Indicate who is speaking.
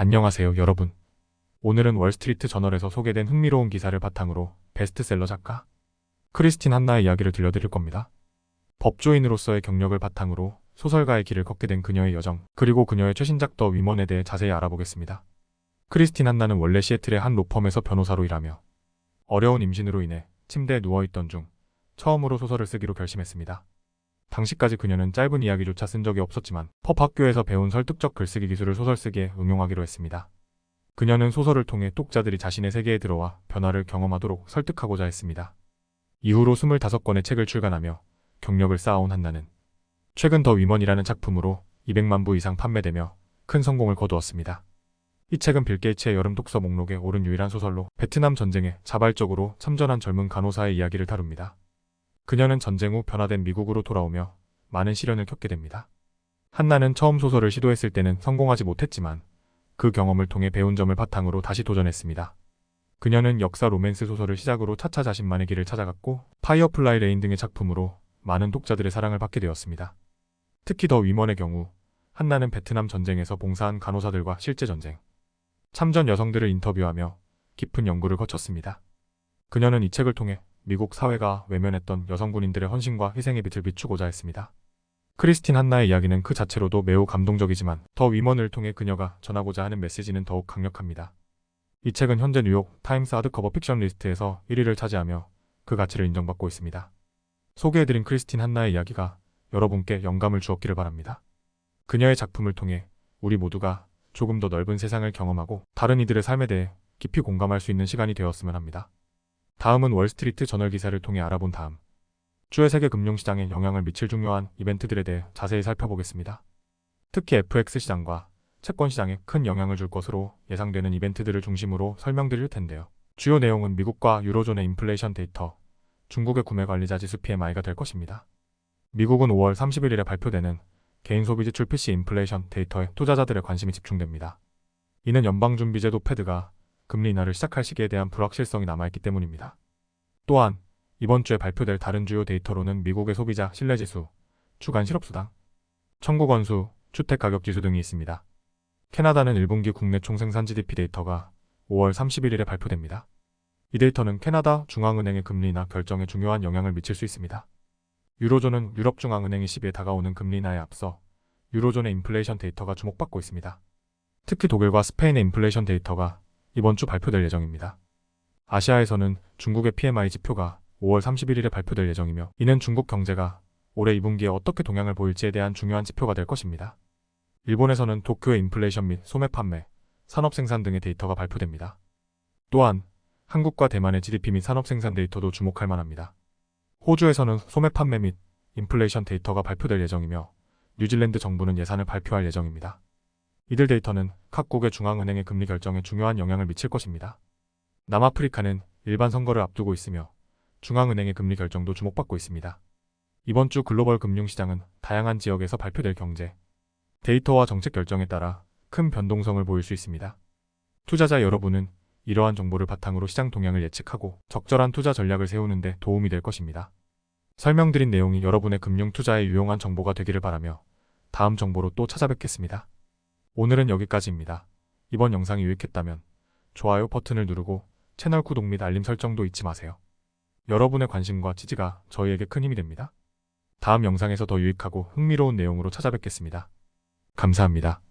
Speaker 1: 안녕하세요, 여러분. 오늘은 월스트리트 저널에서 소개된 흥미로운 기사를 바탕으로 베스트셀러 작가 크리스틴 한나의 이야기를 들려드릴 겁니다. 법조인으로서의 경력을 바탕으로 소설가의 길을 걷게 된 그녀의 여정, 그리고 그녀의 최신작 더 위먼에 대해 자세히 알아보겠습니다. 크리스틴 한나는 원래 시애틀의 한 로펌에서 변호사로 일하며 어려운 임신으로 인해 침대에 누워있던 중 처음으로 소설을 쓰기로 결심했습니다. 당시까지 그녀는 짧은 이야기조차 쓴 적이 없었지만 펍 학교에서 배운 설득적 글쓰기 기술을 소설 쓰기에 응용하기로 했습니다. 그녀는 소설을 통해 독자들이 자신의 세계에 들어와 변화를 경험하도록 설득하고자 했습니다. 이후로 25권의 책을 출간하며 경력을 쌓아온 한나는 최근 더 위먼이라는 작품으로 200만 부 이상 판매되며 큰 성공을 거두었습니다. 이 책은 빌 게이츠의 여름 독서 목록에 오른 유일한 소설로 베트남 전쟁에 자발적으로 참전한 젊은 간호사의 이야기를 다룹니다. 그녀는 전쟁 후 변화된 미국으로 돌아오며 많은 시련을 겪게 됩니다. 한나는 처음 소설을 시도했을 때는 성공하지 못했지만 그 경험을 통해 배운 점을 바탕으로 다시 도전했습니다. 그녀는 역사 로맨스 소설을 시작으로 차차 자신만의 길을 찾아갔고 파이어플라이 레인 등의 작품으로 많은 독자들의 사랑을 받게 되었습니다. 특히 더 위먼의 경우 한나는 베트남 전쟁에서 봉사한 간호사들과 실제 전쟁, 참전 여성들을 인터뷰하며 깊은 연구를 거쳤습니다. 그녀는 이 책을 통해 미국 사회가 외면했던 여성 군인들의 헌신과 희생의 빛을 비추고자 했습니다. 크리스틴 한나의 이야기는 그 자체로도 매우 감동적이지만 더 위먼을 통해 그녀가 전하고자 하는 메시지는 더욱 강력합니다. 이 책은 현재 뉴욕 타임스 하드커버 픽션 리스트에서 1위를 차지하며 그 가치를 인정받고 있습니다. 소개해드린 크리스틴 한나의 이야기가 여러분께 영감을 주었기를 바랍니다. 그녀의 작품을 통해 우리 모두가 조금 더 넓은 세상을 경험하고 다른 이들의 삶에 대해 깊이 공감할 수 있는 시간이 되었으면 합니다. 다음은 월스트리트 저널 기사를 통해 알아본 다음 주의 세계 금융시장에 영향을 미칠 중요한 이벤트들에 대해 자세히 살펴보겠습니다. 특히 FX 시장과 채권 시장에 큰 영향을 줄 것으로 예상되는 이벤트들을 중심으로 설명드릴 텐데요. 주요 내용은 미국과 유로존의 인플레이션 데이터, 중국의 구매관리자지수 PMI가 될 것입니다. 미국은 5월 31일에 발표되는 개인소비지출 PC 인플레이션 데이터에 투자자들의 관심이 집중됩니다. 이는 연방준비제도 패드가 금리 인하를 시작할 시기에 대한 불확실성이 남아있기 때문입니다. 또한 이번 주에 발표될 다른 주요 데이터로는 미국의 소비자 신뢰지수, 주간 실업수당, 청구 건수, 주택가격지수 등이 있습니다. 캐나다는 1분기 국내 총생산 GDP 데이터가 5월 31일에 발표됩니다. 이 데이터는 캐나다 중앙은행의 금리 인하 결정에 중요한 영향을 미칠 수 있습니다. 유로존은 유럽중앙은행이 10에 다가오는 금리 인하에 앞서 유로존의 인플레이션 데이터가 주목받고 있습니다. 특히 독일과 스페인의 인플레이션 데이터가 이번 주 발표될 예정입니다. 아시아에서는 중국의 PMI 지표가 5월 31일에 발표될 예정이며 이는 중국 경제가 올해 2분기에 어떻게 동향을 보일지에 대한 중요한 지표가 될 것입니다. 일본에서는 도쿄의 인플레이션 및 소매 판매, 산업 생산 등의 데이터가 발표됩니다. 또한 한국과 대만의 GDP 및 산업 생산 데이터도 주목할 만합니다. 호주에서는 소매 판매 및 인플레이션 데이터가 발표될 예정이며 뉴질랜드 정부는 예산을 발표할 예정입니다. 이들 데이터는 각국의 중앙은행의 금리 결정에 중요한 영향을 미칠 것입니다. 남아프리카는 일반 선거를 앞두고 있으며 중앙은행의 금리 결정도 주목받고 있습니다. 이번 주 글로벌 금융시장은 다양한 지역에서 발표될 경제, 데이터와 정책 결정에 따라 큰 변동성을 보일 수 있습니다. 투자자 여러분은 이러한 정보를 바탕으로 시장 동향을 예측하고 적절한 투자 전략을 세우는 데 도움이 될 것입니다. 설명드린 내용이 여러분의 금융 투자에 유용한 정보가 되기를 바라며 다음 정보로 또 찾아뵙겠습니다. 오늘은 여기까지입니다. 이번 영상이 유익했다면 좋아요 버튼을 누르고 채널 구독 및 알림 설정도 잊지 마세요. 여러분의 관심과 지지가 저희에게 큰 힘이 됩니다. 다음 영상에서 더 유익하고 흥미로운 내용으로 찾아뵙겠습니다. 감사합니다.